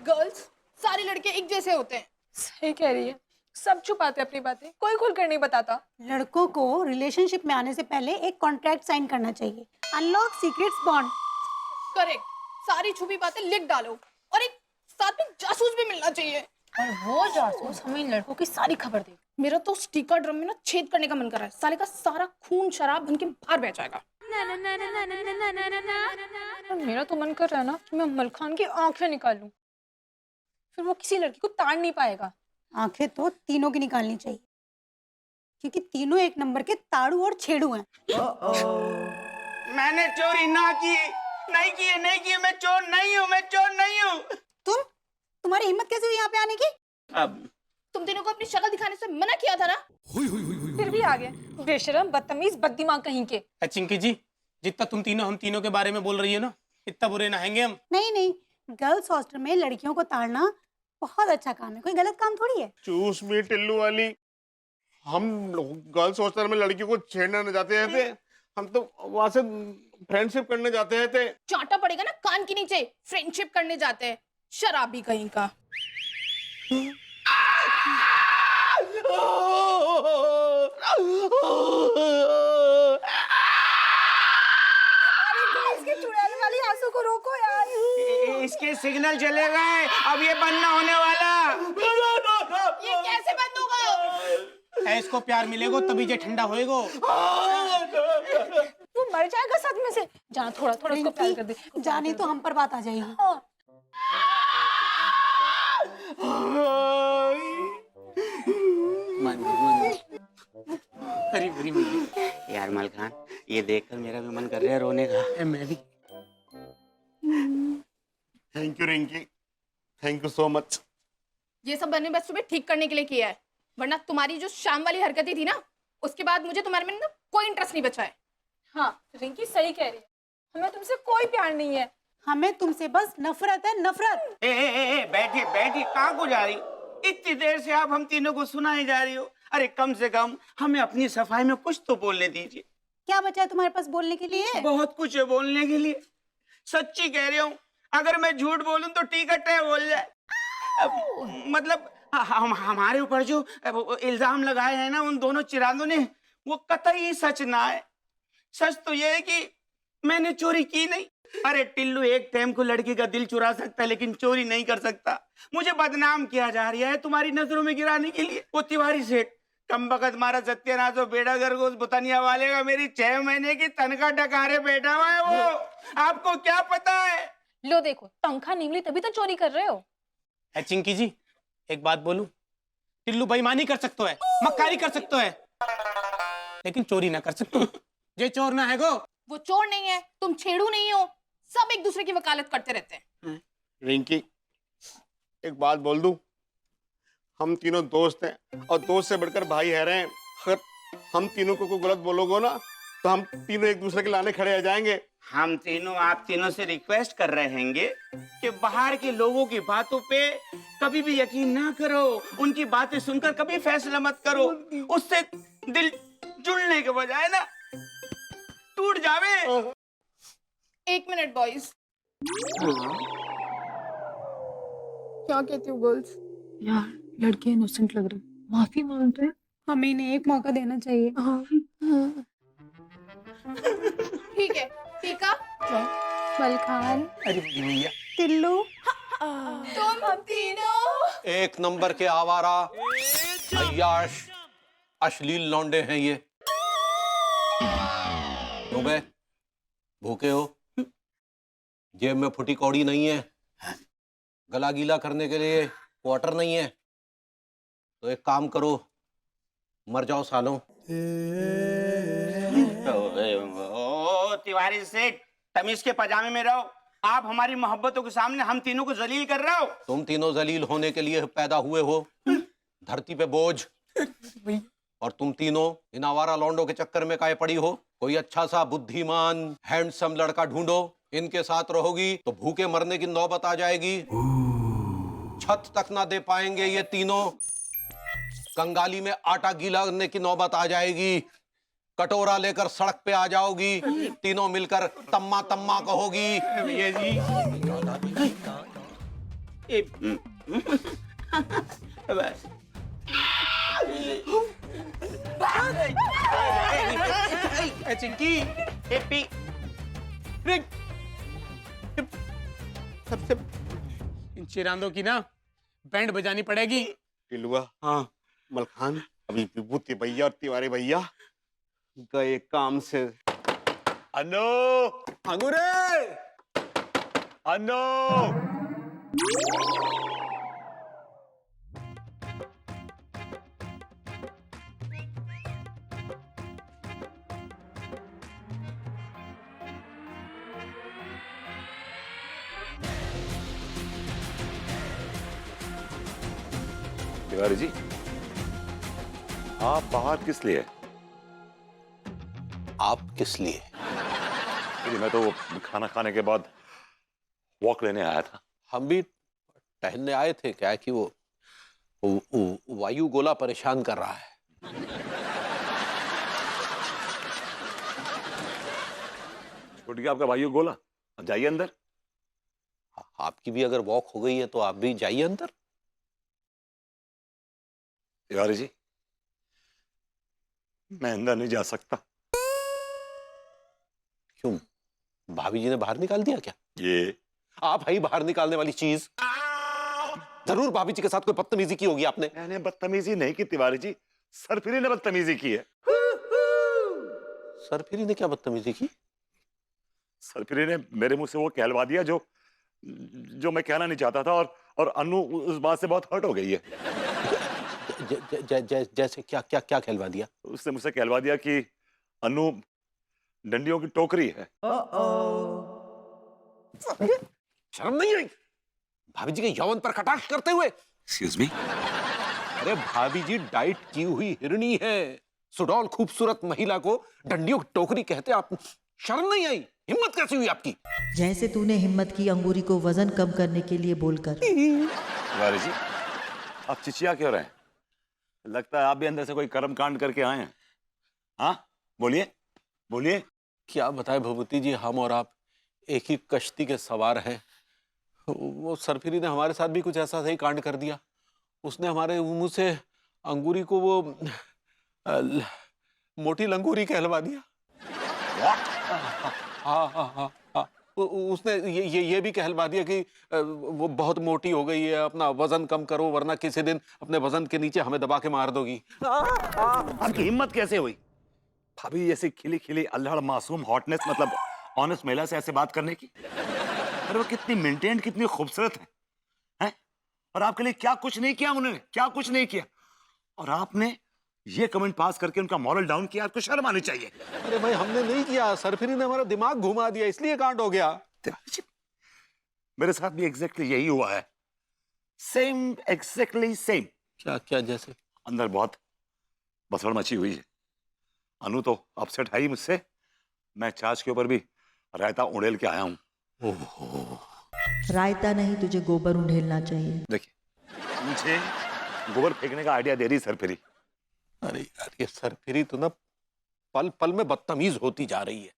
Girls सारे लड़के एक जैसे होते हैं। सही कह रही है, सब छुपाते अपनी बातें, कोई खुलकर नहीं बताता। लड़कों को रिलेशनशिप में आने से पहले एक कॉन्ट्रैक्ट साइन करना चाहिए, अनलॉक सीक्रेट्स बॉन्ड। करेक्ट, सारी छुपी बातें लिख डालो और एक साथ में जासूस भी मिलना चाहिए। और वो जासूस हमें इन लड़कों की सारी खबर देगा। मेरा तो स्टिकर ड्रम में ना छेद करने का मन कर रहा है, साले का सारा खून शराब बन के बाहर बह जाएगा। और मेरा तो मन कर रहा है ना कि मैं मलखान की आंखें निकाल लूं, फिर वो किसी लड़की को ताड़ नहीं पाएगा। आंखें तो तीनों की निकालनी चाहिए, क्योंकि तीनों एक नंबर के ताड़ू और छेड़ू हैं। मैंने चोरी ना की, नहीं की, मैं चोर नहीं हूँ, मैं चोर नहीं हूँ। तुम्हारी हिम्मत कैसे हुई यहाँ पे आने की? अब तुम तीनों को अपनी शक्ल दिखाने से मना किया था ना। फिर भी आ गए, बेशरम, बदतमीज, बददिमाग कहीं के। चिंकी जी, जितना तुम तीनों हम तीनों के बारे में बोल रही हो ना, इतना बुरे ना हैंगे हम। नहीं, गर्ल्स हॉस्टल में लड़कियों को ताड़ना बहुत अच्छा काम है, कोई गलत काम थोड़ी है। चूस मी टिल्लू वाली, हम गर्ल्स हॉस्टल में लड़कियों को छेड़ने न जाते थे, हम तो वहां से फ्रेंडशिप करने जाते थे। चाटा पड़ेगा ना कान के नीचे, फ्रेंडशिप करने जाते हैं, शराबी कहीं का। इसके चुड़ैल वाली आंसू को रोको यार। इसके सिग्नल चले गए, अब ये बंद ना होने वाला। ये कैसे बंद होगा? इसको प्यार मिलेगा तभी ये ठंडा होएगा। वो मर जाएगा सदमे से। जाना थोड़ा थोड़ा उसको प्यार कर दे। जाने तो हम पर बात आ जाएगी। हाँ। हरी भरी मुझे यार मलखान, ये देखकर मेरा भी मन कर रहा है रोने का। मैं भी। Thank you Rinki, thank you so much. ये सब मैंने बस तुम्हें ठीक करने के लिए किया है, वरना तुम्हारी जो शाम वाली हरकतें थी ना, उसके बाद मुझे तुम्हारे में ना कोई इंटरेस्ट नहीं बचा है। हाँ, रिंकी सही कह रही है, हमें तुमसे कोई प्यार नहीं है, हमें तुमसे बस नफरत है, नफरत। बैठिए बैठिए, कहाँ को जा रही? इतनी देर से आप हम तीनों को सुनाए जा रही हो। अरे कम से कम हमें अपनी सफाई में कुछ तो बोलने दीजिए। क्या बचा है तुम्हारे पास बोलने के लिए? बहुत कुछ है बोलने के लिए, सच्ची कह रही हूँ। अगर मैं झूठ बोलूं तो टिकट है बोल जाए। मतलब हम हमारे ऊपर जो इल्जाम लगाए हैं ना उन दोनों चिरांदों ने, वो कतई सच ना है। सच तो ये है कि मैंने चोरी की नहीं। अरे टिल्लू एक टाइम को लड़की का दिल चुरा सकता है लेकिन चोरी नहीं कर सकता। मुझे बदनाम किया जा रहा है तुम्हारी नजरों में गिराने के लिए। वो तिवारी सेठ कम बकत मारा सत्यानाश बेड़ा घर को उस बुतनिया वाले का मेरी 6 महीने की तनख्वाह डकारे बैठा हुआ है वो। आपको क्या पता है? लो देखो, तनख्वाह नहीं मिली तभी तो चोरी कर रहे हो। चिंकी जी एक बात बोलूं, टिल्लू बेईमानी कर सकता है, मक्कारी कर सकता है, लेकिन चोरी ना कर सकता। ये चोर ना है वो चोर नहीं है, तुम छेड़ू नहीं हो, सब एक दूसरे की वकालत करते रहते हैं। रिंकी एक बात बोल दूं, हम तीनों दोस्त हैं और दोस्त से बढ़कर भाई है रहे हैं। अगर हम तीनों को कोई गलत बोलोगे ना तो हम तीनों एक दूसरे के लाने खड़े आ जाएंगे। हम तीनों आप तीनों से रिक्वेस्ट कर रहे हैंगे कि बाहर के लोगों की बातों पे कभी भी यकीन ना करो, उनकी बातें सुनकर कभी फैसला मत करो। उससे दिल जुड़ने के बजाय ना टूट जावे। 1 मिनट बॉयज। क्या कहती हो गर्ल्स? यार लड़के इनोसेंट लग रहे, माफी मांग रहे। हमें इन्हें एक मौका देना चाहिए। ठीक है, टीका, मलखान, अरे भैया टिल्लू, तुम तीनों एक नंबर के आवारा अय्याश अश्लील लौंडे हैं ये। हो गए भूखे हो? जेब में फुटी कौड़ी नहीं है, गला गीला करने के लिए क्वार्टर नहीं है, तो एक काम करो, मर जाओ सालों। तिवारी सेठ तमीज के पजामे में रहो। आप हमारी मोहब्बतों के सामने हम तीनों को जलील कर रहे हो। तुम तीनों जलील होने के लिए पैदा हुए हो, धरती पे बोझ। और तुम तीनों इन आवारा लौंडों के चक्कर में काहे पड़ी हो? कोई अच्छा सा बुद्धिमान हैंडसम लड़का ढूंढो, इनके साथ रहोगी तो भूखे मरने की नौबत आ जाएगी। छत तक ना दे पाएंगे ये तीनों, कंगाली में आटा गीला करने की नौबत आ जाएगी। कटोरा लेकर सड़क पे आ जाओगी, तीनों मिलकर तम्मा तम्मा कहोगी। भैया जी बस चिंकी ए पी रे सबसे इन चिरांदों की ना बैंड बजानी पड़ेगी। टिलुआ, हाँ मलखान, अभी विभूति भैया और तिवारी भैया गए काम से। अनो, अंगूरे, अनो। तिवारी जी, आप बाहर किस लिए? आप किस लिए? जी, मैं तो खाना खाने के बाद वॉक लेने आया था। हम भी टहलने आए थे, क्या है कि वो वायु गोला परेशान कर रहा है। छूट गया आपका वायु गोला, अब जाइए अंदर। आपकी भी अगर वॉक हो गई है तो आप भी जाइए अंदर। तिवारी जी, मैं अंदर नहीं जा सकता। क्यों, भाभी जी ने बाहर निकाल दिया क्या? ये आप ही बाहर निकालने वाली चीज। जरूर भाभी जी के साथ कोई बदतमीजी की होगी आपने। मैंने बदतमीजी नहीं की तिवारी जी, सरफिरी ने बदतमीजी की है। सरफिरी ने क्या बदतमीजी की? सरफिरी ने मेरे मुंह से वो कहलवा दिया जो मैं कहना नहीं चाहता था, और अनु उस बात से बहुत हर्ट हो गई है। जैसे क्या क्या क्या कहलवा दिया? उसने मुझसे कहलवा दिया कि अनु डंडियों की टोकरी है। शर्म नहीं आई भाभी जी के यौवन पर कटाक्ष करते हुए? Excuse me. अरे भाभी जी डाइट की हुई हिरणी है, सुडौल खूबसूरत महिला को डंडियों की टोकरी कहते आप? शर्म नहीं आई? हिम्मत कैसी हुई आपकी? जैसे तूने हिम्मत की अंगूरी को वजन कम करने के लिए बोलकर। तिवारी जी, आप चिचिया क्यों रहे हैं? लगता है आप भी अंदर से कोई कर्म कांड करके आए हैं। हाँ, बोलिए बोलिए। क्या बताए भभूति जी, हम और आप एक ही कश्ती के सवार हैं। वो सरफिरी ने हमारे साथ भी कुछ ऐसा सही कांड कर दिया। उसने हमारे मुंह से अंगूरी को वो मोटी लंगूरी कहलवा दिया। हाँ हाँ हाँ हाँ, उसने ये भी कहलवा दिया कि वो बहुत मोटी हो गई है, अपना वजन कम करो वरना किसी दिन अपने वजन के नीचे हमें दबा के मार दोगी। आपकी हिम्मत कैसे हुई भाभी ऐसी खिली खिली अल्हड़ मासूम हॉटनेस, मतलब ऑनेस्ट महिला से ऐसे बात करने की? अरे वो कितनी मेंटेन, कितनी खूबसूरत है, हैं? और आपके लिए क्या कुछ नहीं किया उन्होंने, क्या कुछ नहीं किया, और आपने ये कमेंट पास करके उनका मॉरल डाउन किया। आपको शर्म आनी चाहिए। अरे भाई हमने नहीं किया, सरफिरी ने हमारा दिमाग घुमा दिया, इसलिए कांड हो गया। मेरे साथ भी एग्जैक्टली यही हुआ है, सेम, एग्जैक्टली सेम। क्या क्या जैसे? अंदर बहुत बसड़ मची हुई है। अनु तो अपसेट है ही मुझसे। मैं छाछ के ऊपर भी रायता उड़ेल के आया हूं। रायता नहीं, तुझे गोबर उंडेलना चाहिए। देखिए, मुझे गोबर फेंकने का आइडिया दे रही सरफिरी। अरे यार, ये सरफिरी तो ना पल पल में बदतमीज होती जा रही है।